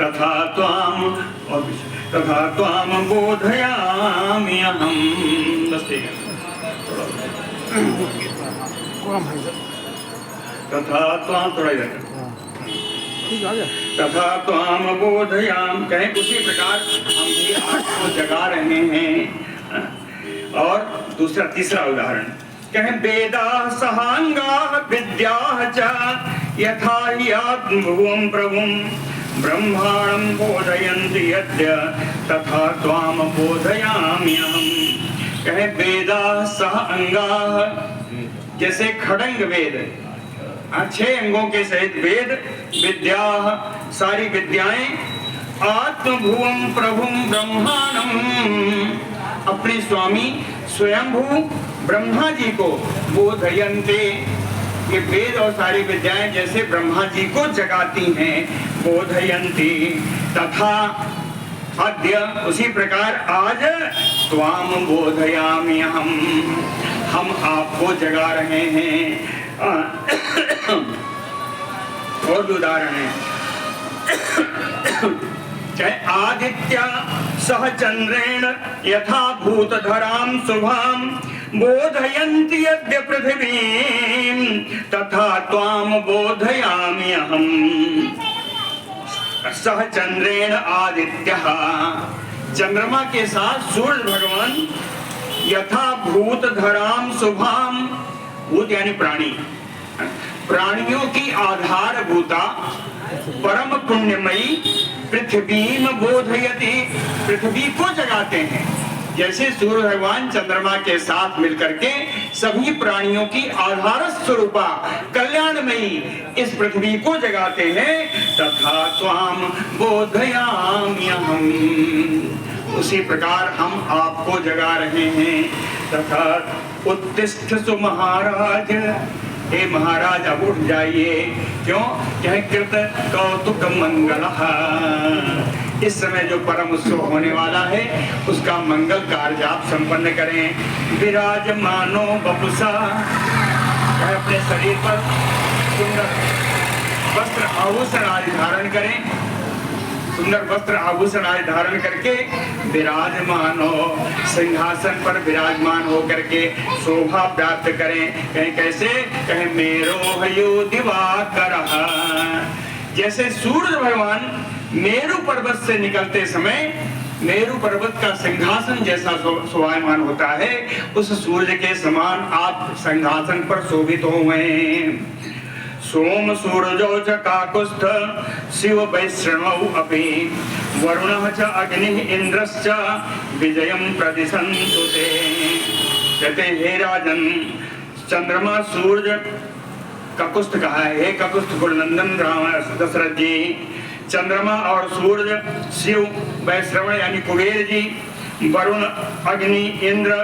तथा त्वाम बोधयामि अहम्। बस ठीक है। तथा त्वाम थोड़ा इधर तथा त्वाम बोधयाम, कहें उसी प्रकार हम भी आपको जगा रहे हैं। और दूसरा तीसरा उदाहरण कहें वेदा सहांगा विद्या च यथा हि आत्मभुवं प्रभुं ब्रह्माणं बोधयन्ति यद्य तथा त्वाम बोधयामि अहम्। कहें वेदा सह अंगा, जैसे खड़ंग वेद 6 अंगों के सहित वेद, विद्या सारी विद्याएं, आत्मभुवं प्रभुं ब्रह्माणं अपने स्वामी स्वयंभू ब्रह्मा जी को बोधयन्ते, ये वेद और सारी विद्याएं जैसे ब्रह्मा जी को जगाती हैं, बोधयन्ति तथा अद्य उसी प्रकार आज त्वाम बोधयामि अहम्, हम आपको जगा रहे हैं। और भी उदाहरण है चाहे आदित्य सह चंद्रेण यथा भूतधरां शुभां बोधयन्ति यद्य पृथिवीं तथा त्वां बोधयामि अहम्। सह चंद्रेण आदित्यः, चंद्रमा के साथ सूर्य भगवान, यथा भूतधरां शुभां, भूत यानी प्राणी, प्राणियों की आधारभूता परम पुण्यमयी पृथ्वीम बोधयति, पृथ्वी को जगाते हैं। जैसे सूर्य भगवान चंद्रमा के साथ मिलकर के सभी प्राणियों की आधार स्वरूपा कल्याणमयी इस पृथ्वी को जगाते हैं, तथा त्वाम बोधयामि अहम्, उसी प्रकार हम आपको जगा रहे हैं। तथा उत्तिष्ठ सु महाराज, हे महाराज अब उठ जाइए, क्यों? कह कृत कौतुक मंगलः, इस समय जो परम उत्सव होने वाला है उसका मंगल कार्य आप संपन्न करें। विराजमानो बपुसा, अपने शरीर पर सुंदर वस्त्र आभूषण आदि धारण करें, सुंदर वस्त्र आभूषण आदि धारण करके विराजमान हो, सिंहासन पर विराजमान हो करके शोभा प्राप्त करें। कहीं कैसे? कहें मेरो हयो दिवाकरः, जैसे सूर्य भगवान मेरु पर्वत से निकलते समय मेरु पर्वत का सिंहासन जैसा शोभायमान होता है, उस सूर्य के समान आप सिंहासन पर शोभित हुए। सोम सूरजौ च काकुस्थ शिव वैष्णवौ अपि वरुणः च अग्निः इंद्रश्च विजयं प्रदिशन्तु ते। कहते हे राजन, चंद्रमा सूर्य ककुस्थ कहा है, हे ककुस्थ कुलनंदन राम दशरथ जी, चंद्रमा और सूर्य शिव वैश्रवण यानी कुबेर जी, वरुण अग्नि इंद्र,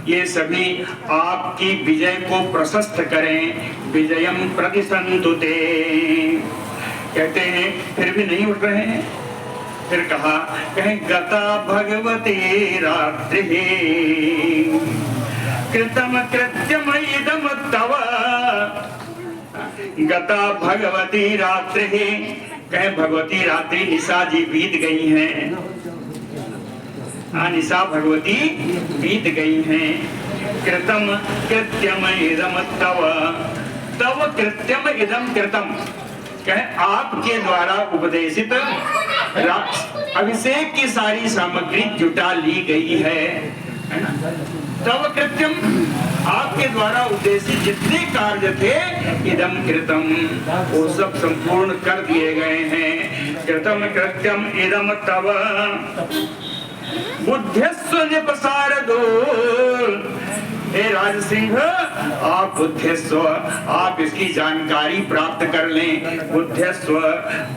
ये सभी आपकी विजय को प्रशस्त करें। विजयम प्रतिसंतु ते, कहते हैं फिर भी नहीं उठ रहे हैं। फिर कहा, कहें गता भगवती रात्रि कृतम कृत्यम इदम तव, गता भगवती रात्रि, कहें भगवती रात्रि निशा जी बीत गई हैं, निशा भगवती बीत गई हैं। कृतम कृत्यम इदम तव, तव कृत्यम इदम कृतम, कहे आपके द्वारा उपदेशित अभिषेक की सारी सामग्री जुटा ली गई है ना? तव कृत्यम, आपके द्वारा उपदेशित जितने कार्य थे, इदम कृतम, वो सब संपूर्ण कर दिए गए हैं। कृतम कृत्यम इदम तव बुद्धिस्व निपसारदो, हे राज सिंह आप बुद्धिस्व, आप इसकी जानकारी प्राप्त कर लें। बुद्धिस्व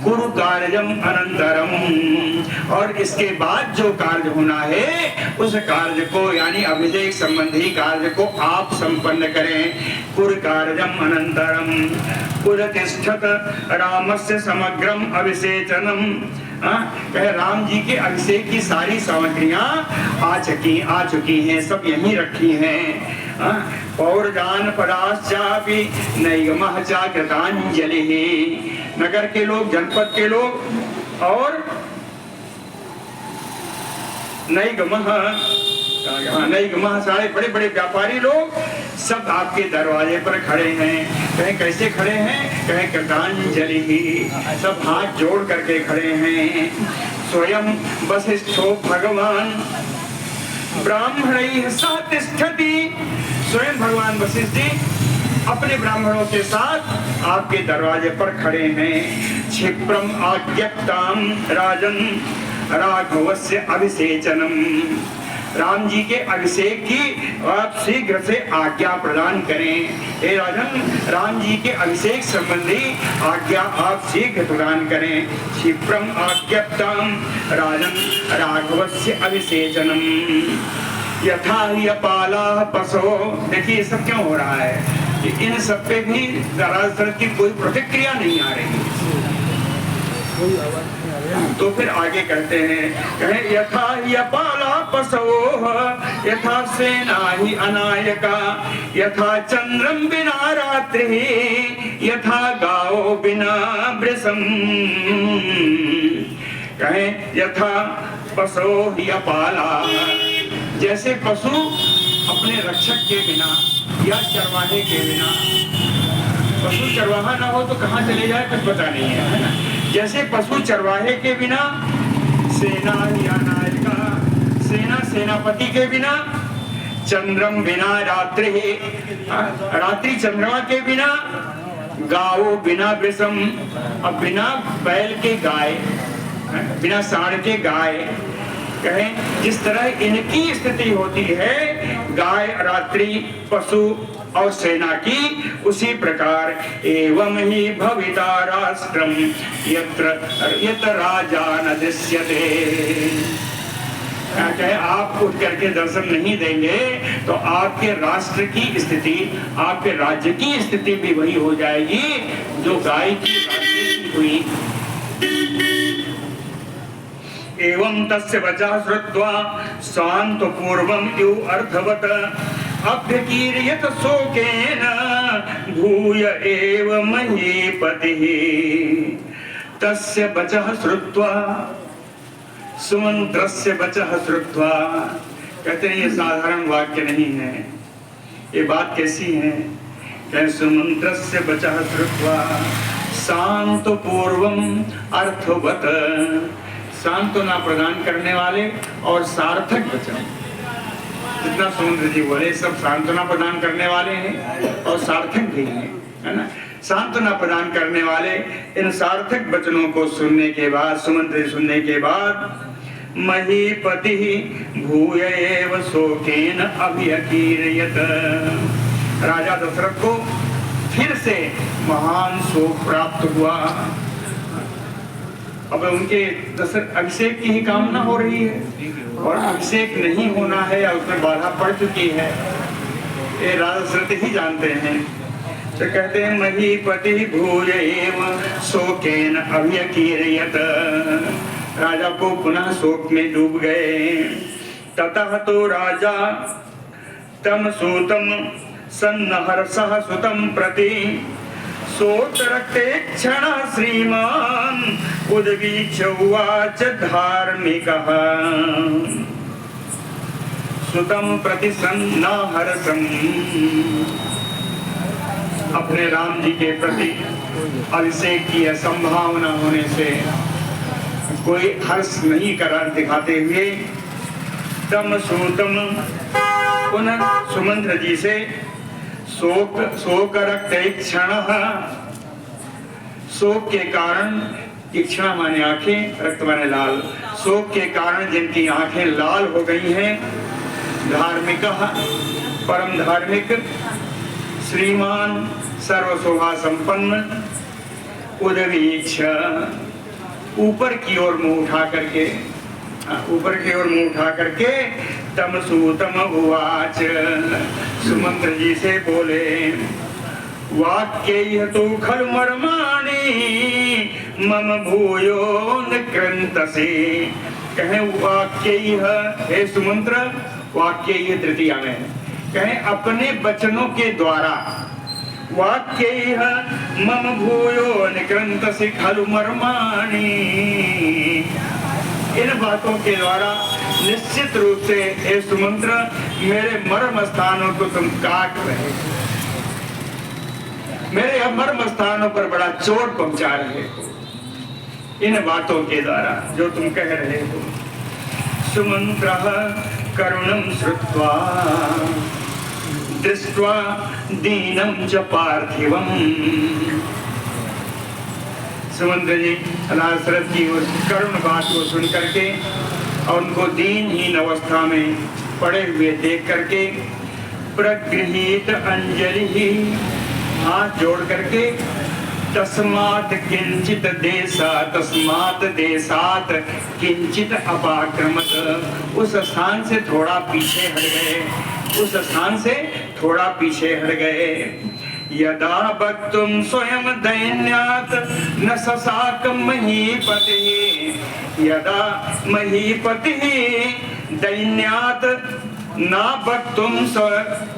गुरु कार्यम अनंतरम, और इसके बाद जो कार्य होना है उस कार्य को यानी अभिषेक संबंधी कार्य को आप संपन्न करें। कुरु कार्यम अनंतरम पुरतिष्ठत रामस्य समग्रम अभिषेचनम, कहे राम जी के अभिषेक की सारी सामग्रियां आ चुकी हैं, सब यहीं रखी हैं। पौरजान पराश्चापि नैगमः च कृतांजलिः, नगर के लोग, जनपद के लोग और नैगमः सारे बड़े बड़े व्यापारी लोग सब आपके दरवाजे पर खड़े हैं। कहें कैसे खड़े हैं? कहें कृतांजलि ही, सब हाथ जोड़ करके खड़े हैं। स्वयं वसिष्ठो भगवान ब्राह्मणैः सह तिष्ठति, स्वयं भगवान वशिष्ठ जी अपने ब्राह्मणों के साथ आपके दरवाजे पर खड़े हैं। क्षिप्रम आज्ञप्ताम राजन राघवस्य अभिषेचनम, राम जी के अभिषेक की आप शीघ्र से आज्ञा प्रदान करें। हे राजन, राम जी के अभिषेक संबंधी आज्ञा आप शीघ्र प्रदान करें। क्षिप्रम आज्ञप्ताम राजन राघवस्य अभिषेचनम यथा यपाला पशो। देखिए सब क्यों हो रहा है कि इन सब पे भी दरअसल की कोई प्रतिक्रिया नहीं आ रही। तो फिर आगे कहते हैं, कहे यथा यपाला पशवोः यथा सेना ही अनायका, यथा चंद्रम बिना रात्रि यथा गाओ बिना वृषम। कहे यथा पशो यपाला, जैसे पशु अपने रक्षक के बिना या चरवाहे के बिना, पशु चरवाहा ना हो तो कहाँ चले जाए कुछ पता नहीं है ना। जैसे पशु चरवाहे के बिना, सेना या नायका सेना सेनापति के बिना, चंद्रम बिना रात्रि रात्रि चंद्रमा के बिना, गाओ बिना वृषम, अब बिना बैल के गाय, बिना सांड के गाय। कहें जिस तरह इनकी स्थिति होती है गाय रात्रि पशु और सेना की, उसी प्रकार एवं ही भविता राष्ट्रम यत्र राजा न दृश्यते। कहे आप उठ करके दर्शन नहीं देंगे तो आपके राष्ट्र की स्थिति, आपके राज्य की स्थिति भी वही हो जाएगी जो गाय की राज्य की हुई। एवं तस्य वचः श्रुत्वा शांत पूर्वम यु अर्थवत अभ्यकीर्यत शोकेन भूय एव महीपतिः। तस्य वचः श्रुत्वा, सुमंत्रस्य वचः श्रुत्वा, कहते हैं ये साधारण वाक्य नहीं है। ये बात कैसी है? कहते सुमंत्रस्य वचः श्रुत्वा शांत पूर्वम अर्थवत, सांत्वना प्रदान करने वाले और सार्थक वचन। जितना सुमंत्र जी बोले सब सांत्वना प्रदान करने वाले हैं और सार्थक भी हैं, है ना। सांत्वना प्रदान करने वाले इन सार्थक वचनों को सुनने के बाद, सुमंत्र जी सुनने के बाद, महीपति भूय एव शोकेन अभ्यकीर्यत, राजा दशरथ को फिर से महान शोक प्राप्त हुआ। अब उनके अभिषेक की ही कामना हो रही है और अभिषेक नहीं होना है या उसमें बाधा पड़ चुकी है, ये राजा दशरथ ही जानते हैं। तो कहते हैं महीपति भूय एव शोकेन अभ्यकीर्यत, राजा को पुनः शोक में डूब गए। ततः तो राजा तम सूतम सन्नहर्षः सुतं प्रति सोत्रक्ते क्षण श्रीमान उद्वीक्ष उवाच धार्मिकः सुतं प्रति सन्नहर्षम्। अपने राम जी के प्रति अभिषेक की संभावना होने से कोई हर्ष नहीं करा दिखाते हुए तम सूतम, पुनः सुमंत्र जी से शोक रक्त क्षण, शोक के कारण, इच्छा माने आंखें, रक्त माने लाल, शोक के कारण जिनकी आंखें लाल हो गई हैं, धार्मिक परम धार्मिक श्रीमान सर्वशोभा संपन्न उद्वीक्ष, ऊपर की ओर मुंह उठा करके, ऊपर की ओर मुंह उठा करके तम सूतम उवाच, सुमंत्र जी से बोले वाक्य तो खलु मर्माणि मम भूयो निकृन्तसे। कहे वाक्य हे सुमंत्र, वाक्य तृतीया में कहे अपने वचनों के द्वारा वाक्यैः मम भूयो निकृन्तसि खलु मर्माणि। इन बातों के द्वारा निश्चित रूप से हे सुमंत्र मेरे मर्म स्थानों को तुम काट रहे, मेरे मर्म स्थानों पर बड़ा चोट पहुंचा रहे हो इन बातों के द्वारा जो तुम कह रहे हो। सुमंत्रः करुणं श्रुत्वा दृष्ट्वा दीनं च पार्थिवम्। सुमंत्र जी दशरथ की उस करुण बात को सुन करके और उनको दीनहीन अवस्था में पड़े हुए देख करके प्रगृहीत अंजलि हाथ जोड़ करके तस्मात् देशात किंचित अपाक्रमत उस स्थान से थोड़ा पीछे हट गए, उस स्थान से थोड़ा पीछे हट गए। यदा वक्तुं स्वयं दैन्यात् न ससाक महीपतिः, यदा महीपतिः दैन्यात् न वक्तुं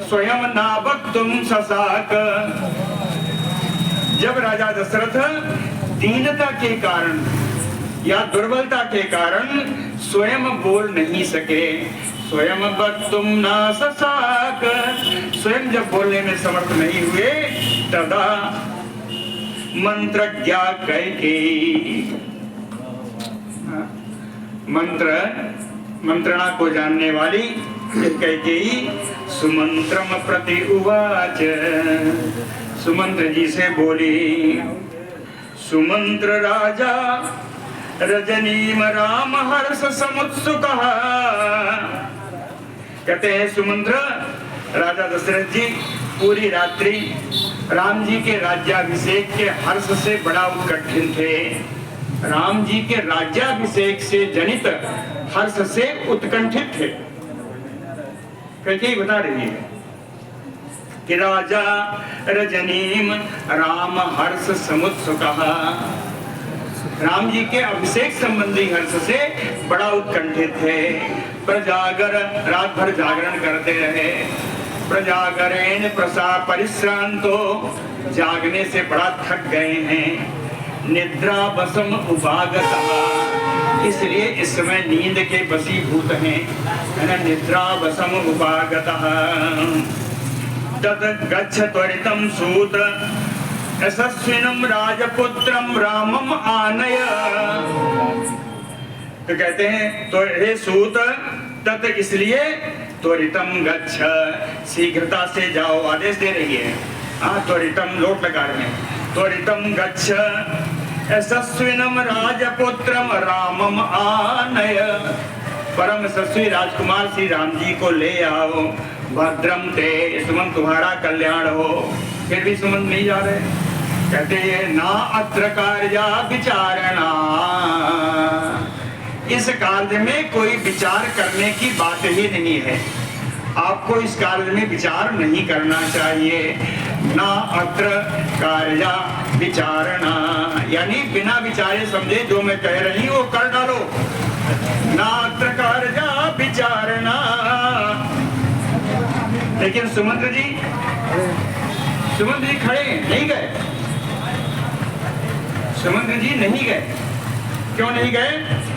स्वयं न वक्तुं ससाक। जब राजा दशरथ दीनता के कारण या दुर्बलता के कारण स्वयं बोल नहीं सके, स्वयं वक्तुं न ससाक, स्वयं जब बोलने में समर्थ नहीं हुए तदा मंत्रज्ञा कैकेयी, मंत्रणा को जानने वाली कैकेयी सुमंत्रम प्रति उवाच, सुमंत्र जी से बोली। सुमंत्र राजा रजनीम राम हर्ष समुत्सुकः, कहते हैं सुमंत्र राजा दशरथ जी पूरी रात्रि राम जी के राज्याभिषेक के हर्ष से बड़ा उत्कंठित थे, राम जी के राज्याभिषेक से जनित हर्ष से उत्कंठित थे। कैसे बता रही है कि राजा रजनीम राम हर्ष समुत्सुकः, राम जी के अभिषेक संबंधी हर्ष से बड़ा उत्कंठित थे। प्रजागर रात भर जागरण करते रहे, प्रजागरेण प्रसा परिश्रांतो, जागने से बड़ा थक गए हैं। निद्रा वसम उपागतः, इसलिए इस समय नींद के वशीभूत हैं, है ना, निद्रा वसम उपागतः। तद गच्छ त्वरितं सूत यशस्विनं राजपुत्रं रामम आनय। तो कहते हैं तो हे सूत, तत् इसलिए त्वरितं गच्छ, शीघ्रता से जाओ, आदेश दे रही है। त्वरितं लोट लगा रहे हैं, त्वरितं गच्छ यशस्विनं राजपुत्रं रामम आनय, परम यशस्वी राजकुमार श्री राम जी को ले आओ। भद्रम ते, सुमंत तुम्हारा कल्याण हो। फिर भी सुमंत नहीं जा रहे, कहते हैं ना अत्र कार्या विचारणा, इस कार्य में कोई विचार करने की बात ही नहीं है, आपको इस कार्य में विचार नहीं करना चाहिए। ना अत्र कार्या विचारणा, यानी बिना विचारे समझे जो मैं कह रही हूँ वो कर डालो। ना अत्र कार्या विचारणा। लेकिन सुमंत्र जी खड़े नहीं गए, सुमंत्र जी नहीं गए। क्यों नहीं गए?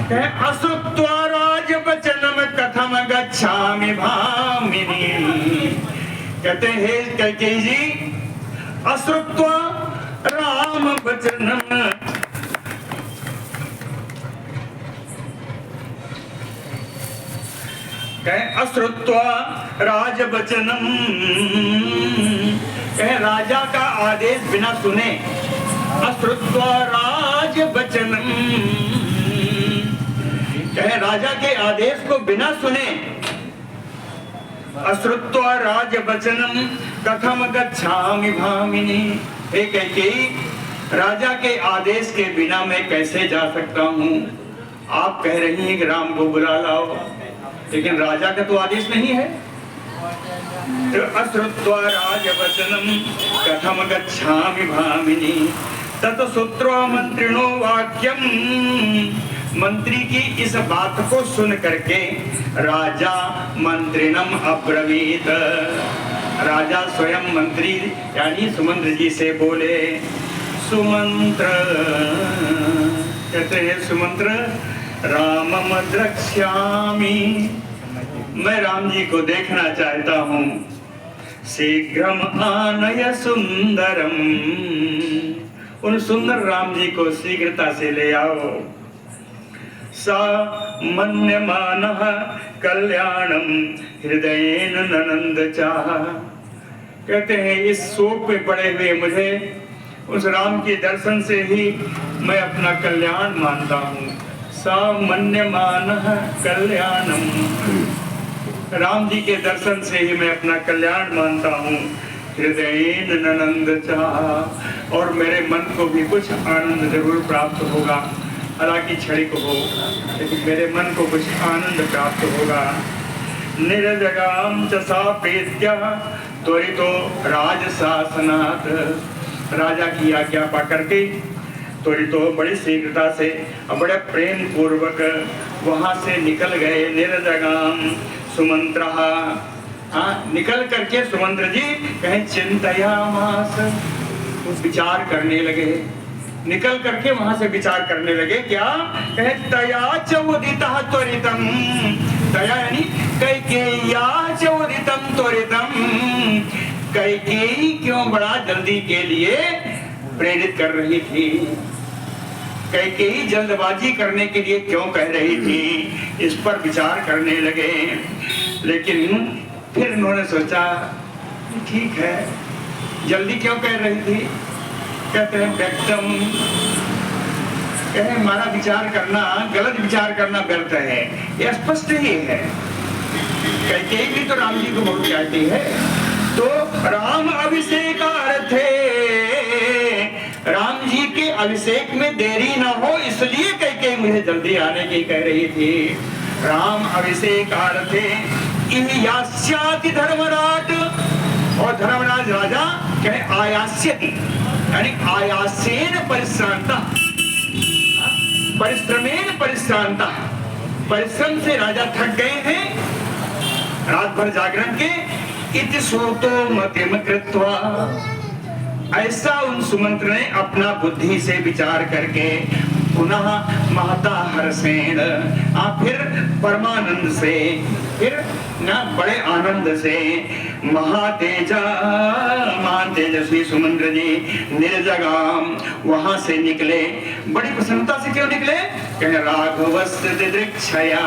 कहे अश्रुत्वा राजवचनम कथम गच्छामि भामिनी, कहते हैं कैकेयी जी अश्रुत्वा राम वचनम, कहे अश्रुत्वा राजवचनम, कहे राजा का आदेश बिना सुने, अश्रुत्वा राजवचनम, कहे राजा के आदेश को बिना सुने। अश्रुत्वा राजवचनम कथम गच्छामि भामिनी, हे कैकेयी राजा के आदेश के बिना मैं कैसे जा सकता हूँ? आप कह रही हैं कि राम को बुला लाओ, लेकिन राजा का तो आदेश नहीं है। तो अश्रुत्वा राजवचनम कथम गच्छामि भामिनी, तत श्रुत्वा मंत्रिणो वाक्यम, मंत्री की इस बात को सुन करके राजा मंत्रिणम अब्रवीत, राजा स्वयं मंत्री यानी सुमंत्र जी से बोले, सुमंत्र, कहते हैं सुमंत्र, रामम द्रक्ष्यामि, मैं राम जी को देखना चाहता हूँ, शीघ्रम आनय सुंदरम, उन सुंदर राम जी को शीघ्रता से ले आओ। सा मन्यमानः कल्याणम हृदयेन ननंद चाह, कहते हैं इस शोक पे पड़े हुए मुझे उस राम के दर्शन से ही मैं अपना कल्याण मानता हूँ। सा मन्यमानः कल्याणम, राम जी के दर्शन से ही मैं अपना कल्याण मानता हूँ। हृदयेन ननंद चाह, और मेरे मन को भी कुछ आनंद जरूर प्राप्त होगा, हालांकि क्षणिक हो, लेकिन मेरे मन को कुछ आनंद प्राप्त होगा। निर्जगाम च सा प्रीत्या त्वरितो राजशासनात्, राजा की आज्ञा पा करके त्वरितो बड़ी शीघ्रता से और बड़े प्रेम पूर्वक वहां से निकल गए। निर्जगाम सुमंत्र, निकल करके सुमंत्र जी कहीं चिंतयामास, विचार करने लगे, निकल करके वहां से विचार करने लगे। क्या कहे, तया चोदितः त्वरितम, तया यानी कैकेय्या चोदितम त्वरितम, कैकेयी क्यों बड़ा जल्दी के लिए प्रेरित कर रही थी, कैकेयी जल्दबाजी करने के लिए क्यों कह रही थी, इस पर विचार करने लगे। लेकिन फिर उन्होंने सोचा ठीक है, जल्दी क्यों कह रही थी, कहते हैं व्यक्तम, कहे हमारा विचार करना, गलत विचार करना व्यर्थ है, यह स्पष्ट ही है। कैकेयी भी तो राम जी को बहुत चाहती है, तो राम अभिषेकार्थे, राम जी के अभिषेक में देरी ना हो इसलिए कैकेयी मुझे जल्दी आने की कह रही थी। राम अभिषेकार्थे यास्याति धर्मराट, और धर्मराज राजा कहे आयास्यति, यानी आयासेन परिश्रांता, परिश्रमेन परिश्रांता, परिश्रम से राजा थक गए हैं रात भर जागरण के। इति सूतो मतिम कृत्वा, ऐसा उन सुमंत्र ने अपना बुद्धि से विचार करके पुनः महता हर्षेण, फिर परमानंद से, फिर ना बड़े आनंद से, महातेजा, महान तेजस्वी सुमंत्र जी निर्जगाम वहां से निकले। बड़ी प्रसन्नता से क्यों निकले, कहे राघवस्य दिदृक्षया,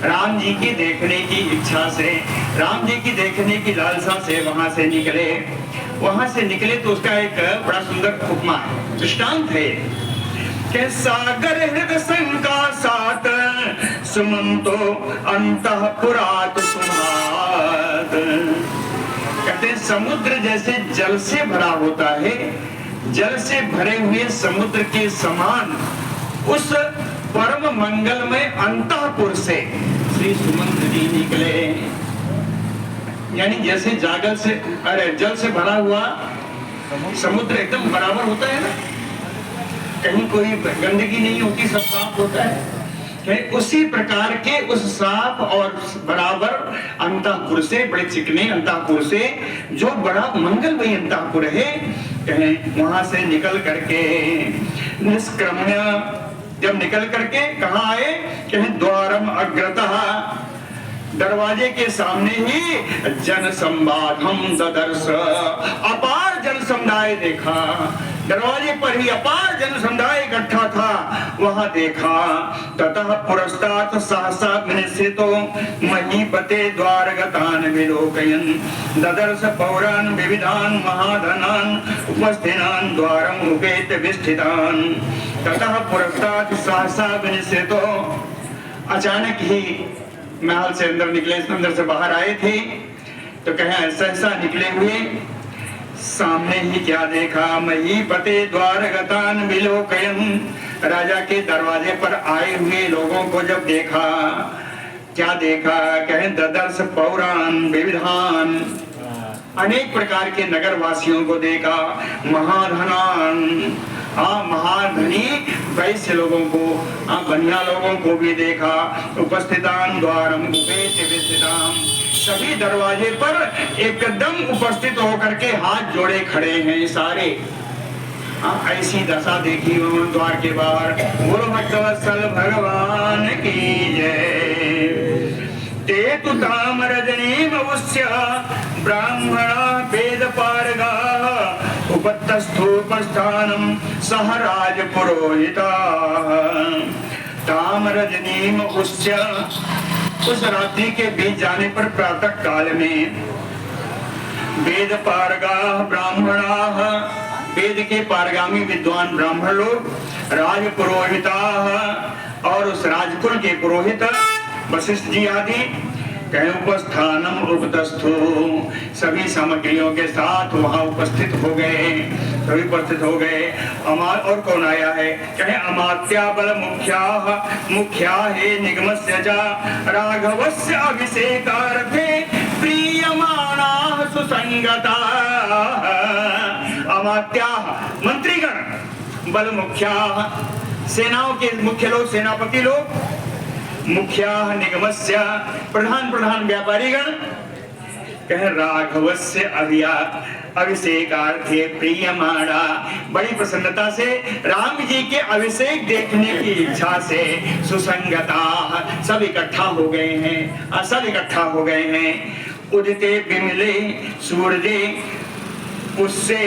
राम जी की देखने की इच्छा से, राम जी की देखने की लालसा से वहां से निकले। वहां से निकले तो उसका एक बड़ा सुंदर उपमा है, दृष्टांत है कि सागर हृदय संकासात सुमंतो अंतःपुरात् सुमात्, कहते हैं समुद्र जैसे जल से भरा होता है, जल से भरे हुए समुद्र के समान उस परम मंगल में अंतःपुर से श्री सुमंत्र जी निकले। यानी जैसे जागल से, अरे जल से भरा हुआ समुद्र एकदम बराबर होता है ना, कहीं कोई गंदगी नहीं होती, सब साफ होता है, उसी प्रकार के उस साफ और बराबर अंतःपुर से, बड़े चिकने अंतःपुर से, जो बड़ा मंगलमय अंतःपुर है, कहें वहां से निकल करके निष्क्रम्य, जब निकल करके कहाँ आए, कहें द्वारम अग्रतः, दरवाजे के सामने ही जन संवादम ददर्श, अपार जन समुदाय देखा, दरवाजे पर ही अपार जन समुदाय इकट्ठा था, वहां देखा। ततः पुरस्तात् सहसा विनिश्चितो महीपते द्वारगतान् विलोकयन् ददर्श पौरान् विविधान् महाधनान् उपस्थितान् द्वारम् उपेत्य विस्थितान्। ततः पुरस्तात् सहसा विनिश्चितो, अचानक ही महल से अंदर निकले, अंदर से बाहर आए थे, तो कहे सहसा निकले हुए सामने ही क्या देखा, महीपते द्वारगतान् विलोकयन्, राजा के दरवाजे पर आए हुए लोगों को जब देखा, क्या देखा, कहे ददर्श पौरान् विविधान्, अनेक प्रकार के नगर वासियों को देखा, महाधनान्, महाधनी वैश्य लोगों को, बनिया लोगों को भी देखा, उपस्थितान द्वारम उपेत्य विस्थिताम, सभी दरवाजे पर एकदम उपस्थित होकर के हाथ जोड़े खड़े हैं सारे। ऐसी दशा देखी उन्होंने द्वार के बाहर। बोलो भक्तवत्सल भगवान की जय। ते तु ताम्रजनीम उस्य ब्राह्मणा वेद पारगा उपतस्थोपस्थानम सह राज पुरोहिता। ताम्रजनीम उस्य, उस रात्रि के बीत जाने पर प्रातः काल में वेद पारगा ब्राह्मणा, वेद के पारगामी विद्वान ब्राह्मण लोग, राज पुरोहिता और उस राजकुल के पुरोहित वशिष्ठ जी आदि, कहे उपस्थानम उपतस्थो, सभी सामग्रियों के साथ वहां उपस्थित हो गए, सभी उपस्थित हो गए। और कौन आया है? कहे अमात्या बल मुख्या हे निगमस्य च राघवस्य अभिषेकार्थे प्रीयमाणा सुसंगता। अमात्या मंत्रीगण, बल मुख्या सेनाओं के मुख्य लोग, सेनापति लोग, मुख्या निगमस्य प्रधान व्यापारीगण, कहे राघवस्य अभिषेकार्थे प्रीयमाणा, बड़ी प्रसन्नता से राम जी के अभिषेक देखने की इच्छा से सुसंगता, सब इकट्ठा हो गए हैं, सब इकट्ठा हो गए हैं। उदिते बिमले सूर्ये उससे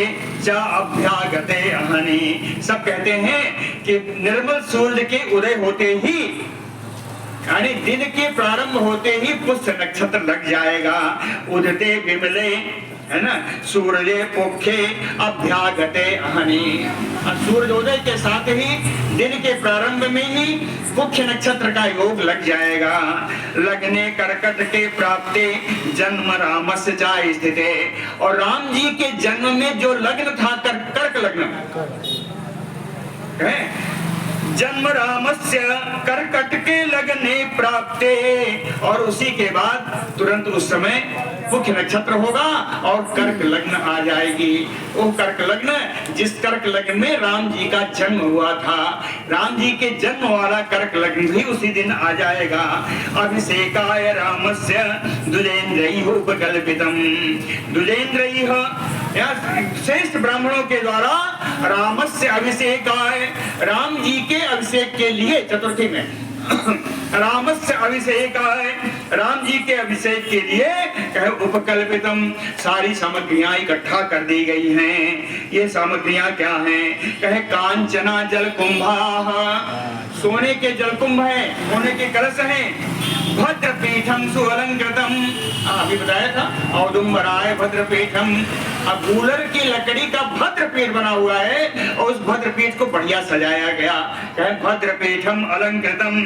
चा अभ्यागते अहनि, सब कहते हैं कि निर्मल सूर्य के उदय होते ही, यानी दिन के प्रारंभ होते ही पुष्य नक्षत्र लग जाएगा। उदते विमले, है ना, सूर्य पोखे अभ्यागते अहनि, सूर्योदय के साथ ही दिन के प्रारंभ में ही मुख्य नक्षत्र का योग लग जाएगा। लगने कर्कट के प्राप्ते जन्म रामस्य चा स्थिते, और राम जी के जन्म में जो लग्न था कर्क लग्न है, जन्म रामस्य कर्कट के लगने प्राप्ते, और उसी के बाद तुरंत उस समय मुख्य नक्षत्र होगा और कर्क लग्न आ जाएगी। वो कर्क लग्न, जिस कर्क लग्न में राम जी का जन्म हुआ था, राम जी के जन्म वाला कर्क लग्न भी उसी दिन आ जाएगा। अभिषेकाय रामस्य द्विजेन्द्रैः उपकल्पितम्, द्विजेन्द्रैः श्रेष्ठ ब्राह्मणों के द्वारा रामस्य अभिषेकाय, राम जी के अभिषेक के लिए, चतुर्थी में रामस्य अभिषेकाय, राम जी के अभिषेक के लिए कहे उपकल्पितम, सारी सामग्रियां इकट्ठा कर दी गई हैं। ये सामग्रियां क्या हैं? कहे कांचना जल कुंभा, सोने के जलकुंभ है, सोने के कलश हैं। भद्रपीठम सुअलंकृतम, अभी बताया था, औदुम्बराय भद्रपीठम, अब गूलर की लकड़ी का भद्रपीठ बना हुआ है और उस भद्रपीठ को बढ़िया सजाया गया। कहे भद्रपीठम अलंकृतम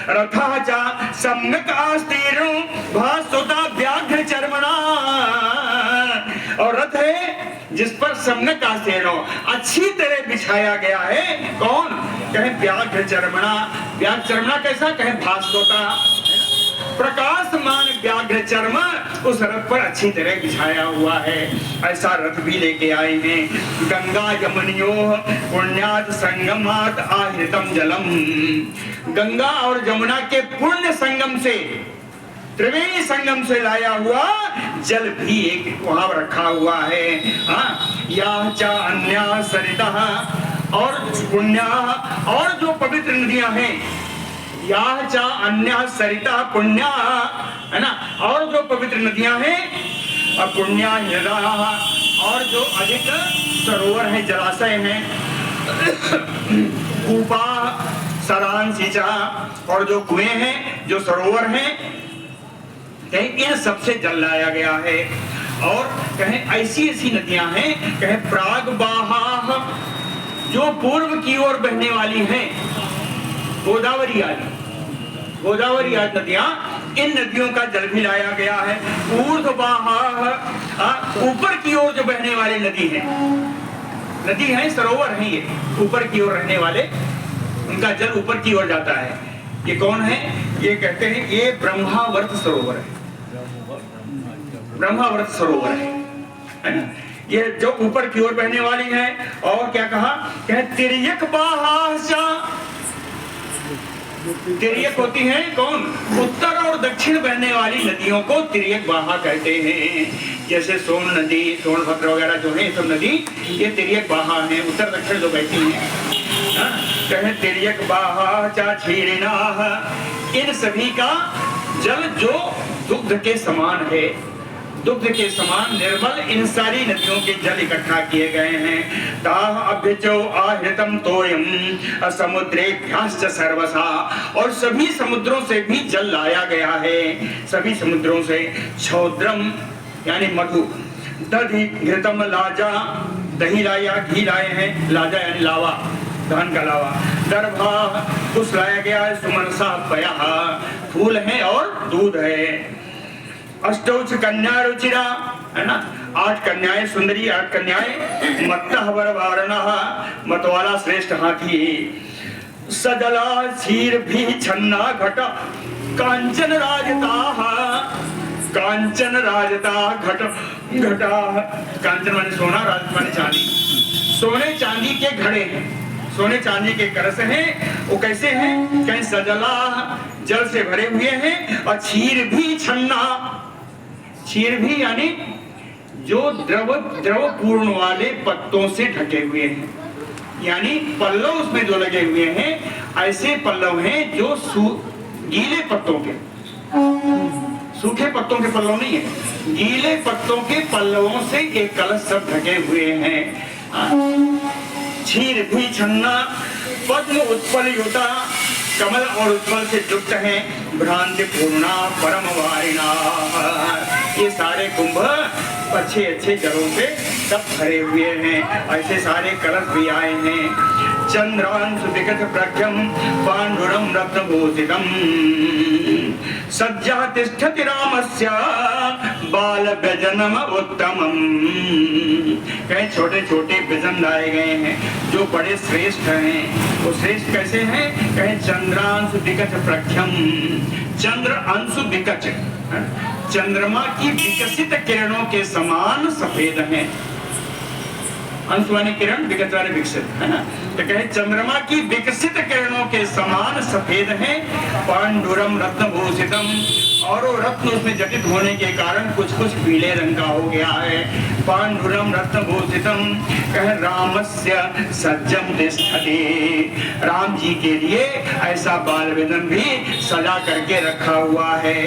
रथा चा सम्यक आस्तीर्णो भासुता व्याघ्र चर्मणा, और रथ है जिस पर सम्यक आस्तीर्णो, अच्छी तरह बिछाया गया है। कौन? कहे व्याघ्र चर्मणा, व्याघ्र चर्मणा कैसा? कहे भासुता, प्रकाशमान व्याघ्र चर्म उस रथ पर अच्छी तरह बिछाया हुआ है। ऐसा रथ भी लेके आए हैं। गंगा यमुनियो पुण्यात संगमात आहृतम जलम, गंगा और यमुना के पुण्य संगम से, त्रिवेणी संगम से लाया हुआ जल भी एक वहां रखा हुआ है। या चा अन्या सरिता, और पुण्या, और जो पवित्र नदियां हैं, या चा अन्या सरिता पुण्या, है ना, और जो पवित्र नदियां हैं, पुण्या हृदा, और जो अधिक सरोवर हैं, जलाशय हैं, कूपा सरांसिचा, और जो कुएं हैं, जो सरोवर हैं, इन सबसे जल लाया गया है। और कहें ऐसी ऐसी नदियां हैं, कहें प्राग बाहा, जो पूर्व की ओर बहने वाली हैं, गोदावरी आदि, गोदावरी आदि नदियां, इन नदियों का जल भी लाया गया है। ऊर्ध्ववाहा, ऊपर की ओर जो बहने वाली नदी है, नदी है, सरोवर है, ये ऊपर की ओर रहने वाले, उनका जल ऊपर की ओर जाता है। ये कौन है? ये कहते हैं ये ब्रह्मावर्त सरोवर है, ब्रह्मावर्त सरोवर है ना? ये जो ऊपर की ओर बहने वाली है। और क्या कहा? कहे तिर्यक बाहा, तिर्यक होती है कौन? उत्तर और दक्षिण बहने वाली नदियों को तिर्यक बाहा कहते हैं। जैसे सोन नदी, सोनभद्र वगैरह जो है, सब नदी ये तिर्यक बाहा है, उत्तर दक्षिण जो बहती हैं। कहे तिर्यक बाहा चा क्षीरिणाः, इन सभी का जल जो दुग्ध के समान है, दुग्ध के समान निर्मल इन सारी नदियों के जल इकट्ठा किए गए हैं। ताः अभ्यचो आहृतम तोयम समुद्रेभ्यश्च सर्वसा, और सभी समुद्रों से भी जल लाया गया है, सभी समुद्रों से। क्षौद्रम यानी मधु, दधि घृतम लाजा, दही लाया, घी लाए हैं, लाजा यानी लावा, धान का लावा। दर्भा कुछ लाया गया है, सुमनसा पयः फूल है और दूध है। अष्टौच कन्या रुचिरा, है ना, 8 कन्याएं सुंदरी, 8 कन्याएं। मत्तः वरवारणः, मतवाला श्रेष्ठ हाथी। सजला क्षीर भी छन्ना घट कांचन राजताः, कांचन राजता घट घटा, कांचन माने सोना, राज माने चांदी। सोने चांदी के घड़े हैं, सोने चांदी के कलश हैं। वो कैसे हैं? कहीं सजला जल से भरे हुए हैं, और क्षीर भी छन्ना, क्षीर भी यानी जो द्रव पूर्ण वाले पत्तों से ढके हुए हैं, यानी पल्लव उसमें जो लगे हुए हैं, ऐसे पल्लव हैं जो गीले पत्तों के, सूखे पत्तों के पल्लव नहीं है, गीले पत्तों के पल्लवों से एक कलश सब ढके हुए हैं। क्षीर भी छन्ना, पद्म उत्पल युता, कमल और उत्पल से युक्त है। भ्रांति पूर्णा परम वारिणा, ये सारे कुंभ अच्छे अच्छे जलों से सब भरे हुए हैं, ऐसे सारे कलश भी आए हैं। चंद्रांशु विगत प्रख्यम पांडुरम रत्नभूषितम, सज्जा तिष्ठति रामस्य बाल व्यजनम उत्तमम। कहीं छोटे छोटे व्यजन लाए गए हैं जो बड़े श्रेष्ठ हैं। वो श्रेष्ठ कैसे हैं? कहीं चंद्रांशु विगत प्रख्यम, चंद्र अंशु विकच, चंद्रमा की विकसित किरणों के समान सफेद हैं। अंश वाले किरण, विगत वाले विकसित, है ना। तो कहे चंद्रमा की विकसित किरणों के समान सफेद हैं। पांडुरम रत्नभूषितम, और वो रत्न उसमें जटित होने के कारण कुछ कुछ पीले रंग का हो गया है। पांडुरम रत्नभूषितम, कहे रामस्य सज्जम तिष्ठति, राम जी के लिए ऐसा बाल वेदन भी सजा करके रखा हुआ है।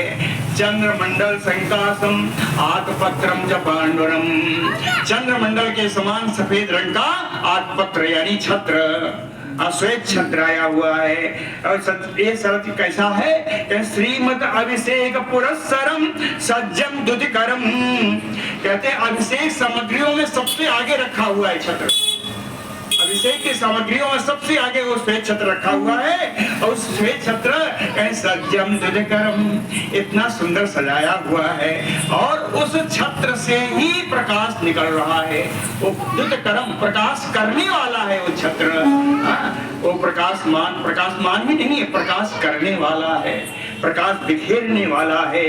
चंद्रमंडल संकासम आत्पत्रम च पांडुरम, चंद्रमंडल के समान सफेद रंग का आत्पत्र यानी छत्र, अश्वेत छत्र आया हुआ है। और ये शरत कैसा है? श्रीमद अभिषेक पुरस्सरम सज्जम दुतिकरम, कहते हैं अभिषेक सामग्रियों में सबसे आगे रखा हुआ है छत्र, अभिषेक की सामग्रियों में सबसे आगे वो श्वेत छत्र रखा हुआ है। और उस श्वेत छत्र सज्जम दुतिकरम, इतना सुंदर सजाया हुआ है, और उस छत्र से ही प्रकाश निकल रहा है। वो दुतिकरम, प्रकाश करने वाला है वो छत्र। वो प्रकाशमान ही नहीं है, प्रकाश करने वाला है, प्रकाश बिखेरने वाला है।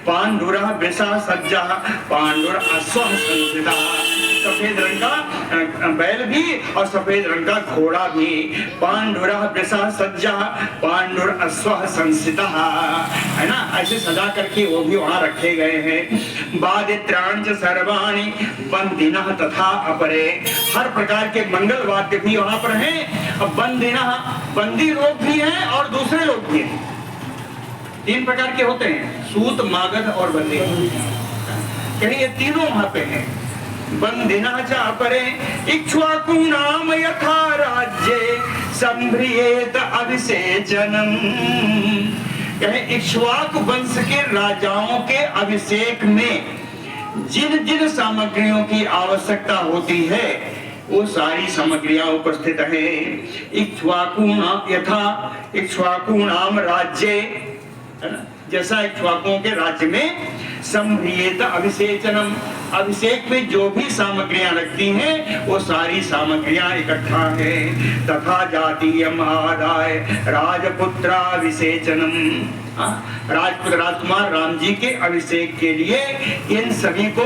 पांडुरा वृषा सज्जा, पांडुर अश्व संसिता, सफेद रंग का बैल भी और सफेद रंग का घोड़ा भी। पांडुरा वृषा सज्जा, पांडुर अश्व संसिता, है ना, ऐसे सजा करके वो भी वहां रखे गए हैं। वादित्रांच सर्वाणि बंदिनः तथा अपरे, हर प्रकार के मंगल वाद्य भी वहां पर हैं। बंदिनः, बंदी लोग भी हैं और दूसरे लोग भी हैं, 3 प्रकार के होते हैं, सूत, मागध और बंदी, यानी ये तीनों वहां पे हैं। बंदिना चापरे इक्ष्वाकुनाम यथा राज्ये संभ्रियेत अभिषेचनम, कहे इक्ष्वाकु वंश के राजाओं के अभिषेक में जिन जिन सामग्रियों की आवश्यकता होती है वो सारी सामग्रियां उपस्थित है। इक्ष्वाकुनाम यथा इक्ष्वाकुनाम राज्ये, है ना, जैसा इक्ष्वाकुओं के राज्य में संभ्रियेत अभिषेचनम, अभिषेक में जो भी सामग्रियां लगती हैं वो सारी सामग्रियां इकट्ठा है। तथा जातीयम आदाय राजपुत्राभिषेचनम, राजपुत्र राजकुमार राम जी के अभिषेक के लिए इन सभी को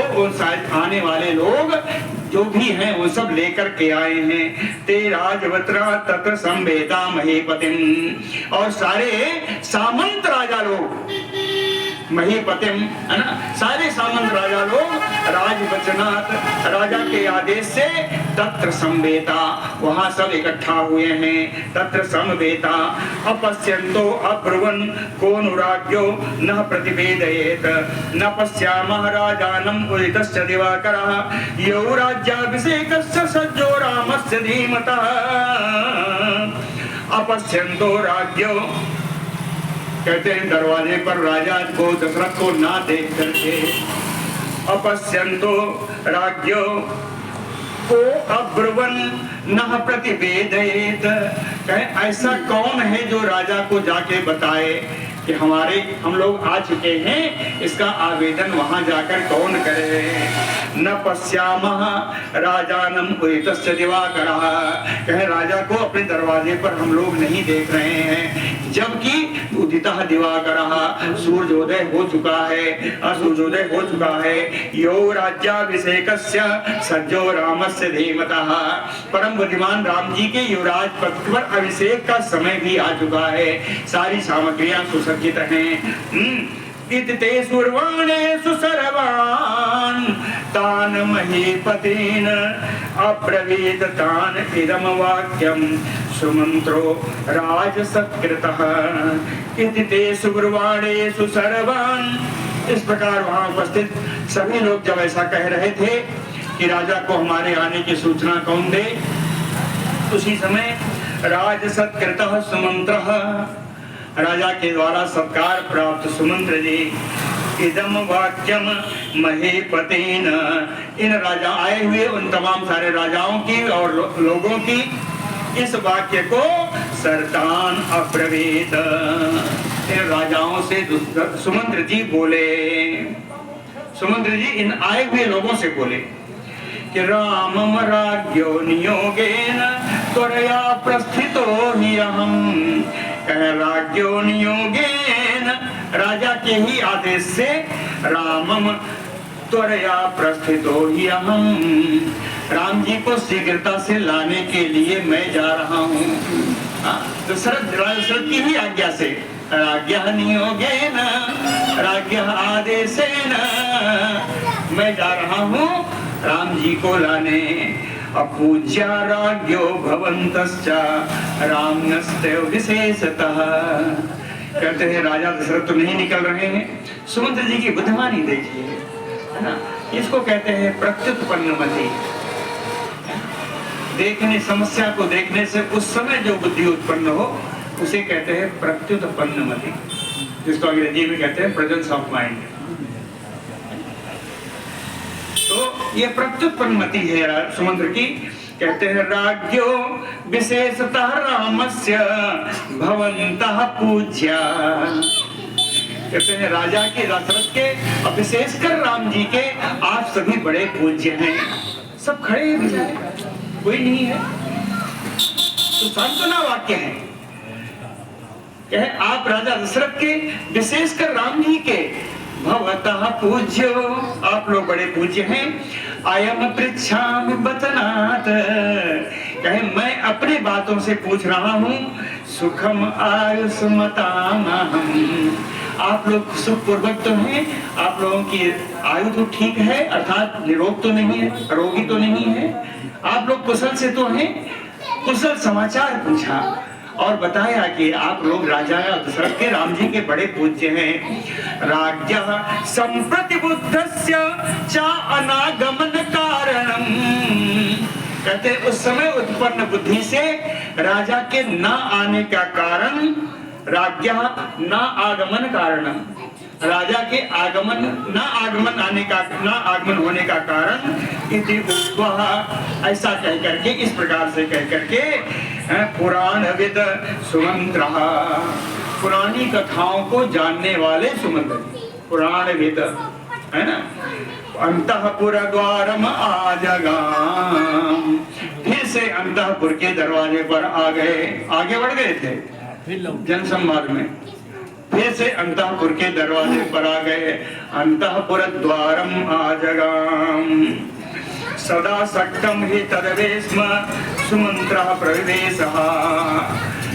आने वाले लोग जो भी हैं वो सब लेकर के आए हैं। ते राजवत्रा तत्र संवेदा महीपतिम, और सारे सामंत राजा लोग, महीपतिम है ना, सारे सामंत राजा लोग राजवचनात्, राजा के आदेश से तत्र संवेदा, वहां सब इकट्ठा हुए हैं। तत्र संवेदा अपश्यन्तो अब्रुवन् को नुराज्ञो न प्रतिवेदयेत न पश्यामः राजानं उदितस्य दिवाकरः यो राज्याभिषेकस्य सज्जो रामस्य धीमतः। अपश्यन्तो राज्ञो, कहते हैं दरवाजे पर राजा को, दशरथ को ना देख करके, अपश्यन्तो राज्ञो को अब्रुवन् न प्रतिवेदयेत, कहे ऐसा कौन है जो राजा को जाके बताए कि हम लोग आ चुके हैं, इसका आवेदन वहां जाकर कौन करे। न पश्यामः राजानं उदितस्य दिवाकरः, कहे राजा को अपने दरवाजे पर हम लोग नहीं देख रहे हैं, जबकि उदितः दिवाकरः, सूर्योदय हो चुका है, सूर्योदय हो चुका है। यो राज्याभिषेकस्य सज्जो रामस्य धीमतः, परम बुद्धिमान राम जी के युवराज पद पर अभिषेक का समय भी आ चुका है, सारी सामग्रियां सुसज्जित हैं। इति सुर्वाणेषु सर्वान् तान् महीपतीन् अब्रवीत तान् इदं वाक्यं सुमन्त्रो राजसत्कृतः। इति सुर्वाणेषु सर्वान्, इस प्रकार वहां उपस्थित सभी लोग जब ऐसा कह रहे थे कि राजा को हमारे आने की सूचना कौन दे, उसी समय राजसत्कृतः सुमन्त्रः, राजा के द्वारा सत्कार प्राप्त सुमंत्र जी, इदम वाक्यम महीपतेन, इन राजा आए हुए उन तमाम सारे राजाओं की और लोगों की इस वाक्य को सरतान अब्रवीत, इन राजाओं से सुमंत्र जी बोले। सुमंत्र जी इन आए हुए लोगों से बोले कि रामम राज्ञो नियोगेन त्वरया प्रस्थितो हि अहम्, राज्ञो नियोगेन, राजा के ही आदेश से, रामम त्वरया प्रस्थितो हि अहम्, राम जी को शीघ्रता से लाने के लिए मैं जा रहा हूँ। दशरथ की ही आज्ञा से, राज्ञः नियोगेन राज्ञः आदेशेन, मैं जा रहा हूँ राम जी को लाने। अपूज्या राज्ञो भवन्तश्च रामनस्ते विशेषतः, कहते हैं राजा दशरथ तो नहीं निकल रहे हैं, सुमंत्र जी की बुद्धिमानी देखिए, है ना, इसको कहते हैं प्रत्युत्पन्नमति। देखने, समस्या को देखने से उस समय जो बुद्धि उत्पन्न हो उसे कहते हैं प्रत्युत्पन्नमति, जिसको अंग्रेजी में कहते हैं प्रेजेंस ऑफ माइंड। तो ये प्रत्युत्पन्नमति है सुमंत्र की। कहते हैं राज्ञो विशेषतः रामस्य भवन्तः पूज्या, कहते हैं राजा के, दशरथ के और विशेषकर राम जी के आप सभी बड़े पूज्य हैं। सब खड़े हैं बेचारे, कोई नहीं है, तो सांत्वना वाक्य है। कहे आप राजा दशरथ के, विशेषकर राम जी के, भवतः पूज्यो, आप लोग बड़े पूज्य हैं। अयम पृच्छामि वचनात्, कहे मैं अपनी बातों से पूछ रहा हूँ। सुखम आयुष्मतामहम्, आप लोग सुखपूर्वक तो हैं, आप लोगों की आयु तो ठीक है, अर्थात निरोग तो नहीं है, रोगी तो नहीं है, आप लोग कुशल से तो हैं। कुशल समाचार पूछा और बताया कि आप लोग राजा दशरथ के, राम जी के बड़े पूज्य हैं। राज्ञः संप्रति बुद्धस्य च अनागमन कारणम, कहते उस समय उत्पन्न बुद्धि से राजा के न आने का कारण, राज्ञः न आगमन कारणम, राजा के आगमन, न आगमन आने का, न आगमन होने का कारण, इति उक्त्वा, ऐसा कह करके, इस प्रकार से कह करके पुराणविद सुमंत्रः, पुरानी कथाओं को जानने वाले सुमंत्र, पुराणविद है ना। अंतःपुर द्वारम आजगाम, फिर से अंतःपुर के दरवाजे पर आ गए, आगे बढ़ गए थे जनसंवाद में, फिर से अंतःपुर के दरवाजे पर आ गए। अंतःपुर द्वारम आजगाम सदा सक्तम हि तदवेस्म सुमंत्रः प्रविवेशः।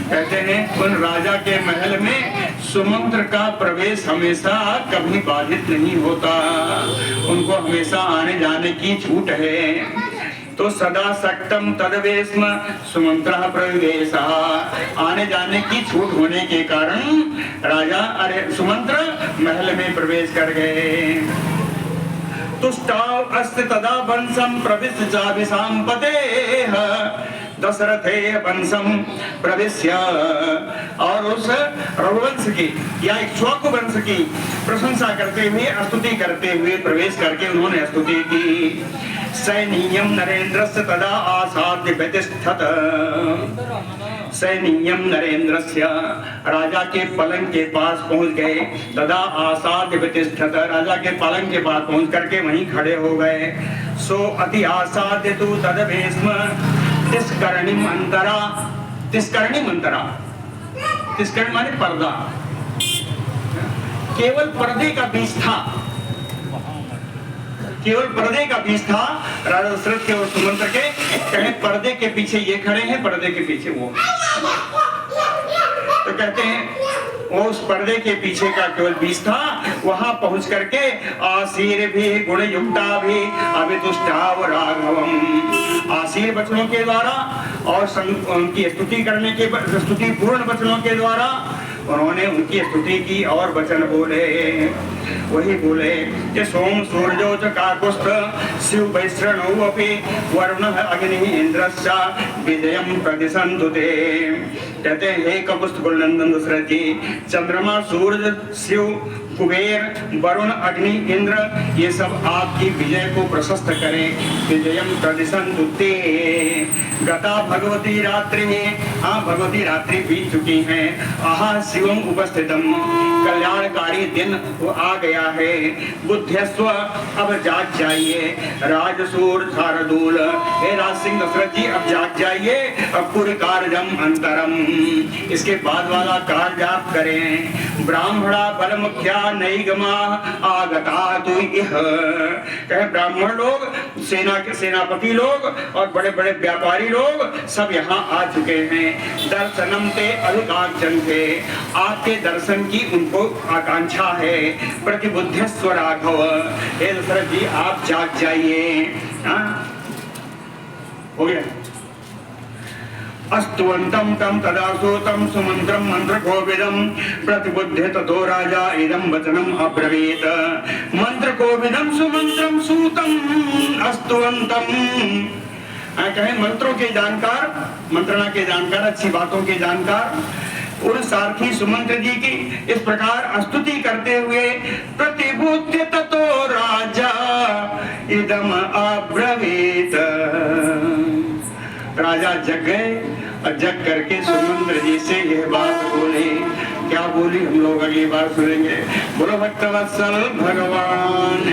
कहते हैं उन राजा के महल में सुमंत्र का प्रवेश हमेशा कभी बाधित नहीं होता, उनको हमेशा आने जाने की छूट है। तो सदा सक्तम तदवेस्म सुमंत्रः प्रविवेशः, आने जाने की छूट होने के कारण राजा सुमंत्र महल में प्रवेश कर गए। तुष्टाव अस्ति तदा वंशं प्रविश्य चाभिसाम्पतेः दशरथे वंशम प्रविश्य, और उस रघुवंश की या इक्ष्वाकु वंश की प्रशंसा करते हुए स्तुति करते हुए प्रवेश करके उन्होंने स्तुति की। सैनीयम नरेंद्रस्य तदा आसाद्य प्रतिष्ठत, सैनीयम नरेंद्रस्य, राजा के पलंग के पास पहुंच गए। तदा आसाद्य प्रतिष्ठत, राजा के पलंग के पास पहुंच करके वहीं खड़े हो गए। सो अति आसाद्य तु तदवेस्म तिष्कर्णिम अंतरा, तिष्कर्णिम अंतरा, तिष्कर्णी माने पर्दा, केवल पर्दे का बीच था, केवल पर्दे का बीच था राजा दशरथ के और सुमंत्र के। कहे पर्दे के पीछे ये खड़े हैं, पर्दे के पीछे वो। तो कहते हैं उस पर्दे के पीछे का केवल बीच था, वहां पहुंच करके आशीर भी गुण युक्ता भी अभितुष्टाव राघवम, आशीर वचनों के द्वारा और उनकी स्तुति करने के स्तुति पूर्ण वचनों के द्वारा उन्होंने उनकी स्तुति की और वचन बोले। वही बोले कि सोम सूर्यो च काकुस्थ शिव वैश्रणो अपि वरुणः अग्निः इंद्रश्च विजयं प्रदिशन्तु ते। कहते हैं हे ककुस्थ कुलनंदन दशरथ जी, चंद्रमा सूर्य शिव कुबेर वरुण अग्नि इंद्र ये सब आपकी विजय को प्रशस्त करें। विजयम प्रदिशन्तु ते। गता भगवती रात्रि, हाँ भगवती रात्रि बीत चुकी है। आहा शिवम उपस्थितम, कल्याणकारी दिन वो आ गया है। बुद्ध्यस्व, अब जाग जाइए। राजसूर शार्दूल, हे राज सिंह दशरथ जी अब जाग जाइए। अब पूरे कार्यम अंतरम, इसके बाद वाला कार्य आप करें। ब्राह्मणा बल मुख्या नैगमा आगता तु इह, कहे ब्राह्मण लोग, सेना के सेनापति लोग और बड़े बड़े व्यापारी लोग सब यहाँ आ चुके हैं। दर्शनम ते अधिकांक्षन्ते, आपके दर्शन की उनको आकांक्षा है। प्रतिबुद्धिस्व राघव, हे दशरथ जी आप जाग जाइए। हो गया। अस्तुवन्तं तं तदा सूतं सुमन्त्रं मन्त्रकोविदं प्रतिबुद्धे ततो राजा इदं वचनम् अब्रवीत। मन्त्रकोविदं सुमन्त्रं सूतं अस्तुवन्तं, कहे मंत्रों के जानकार, मंत्रणा के जानकार, अच्छी बातों के जानकार उन सारथी सुमंत्र जी की इस प्रकार स्तुति करते हुए प्रतिबुद्धे ततो राजा इदम अब्रवीत। राजा जग गए और जग करके सुमंत्र जी से यह बात बोली। क्या बोली हम लोग अगली बार सुनेंगे। बोलो भक्तवत्सल भगवान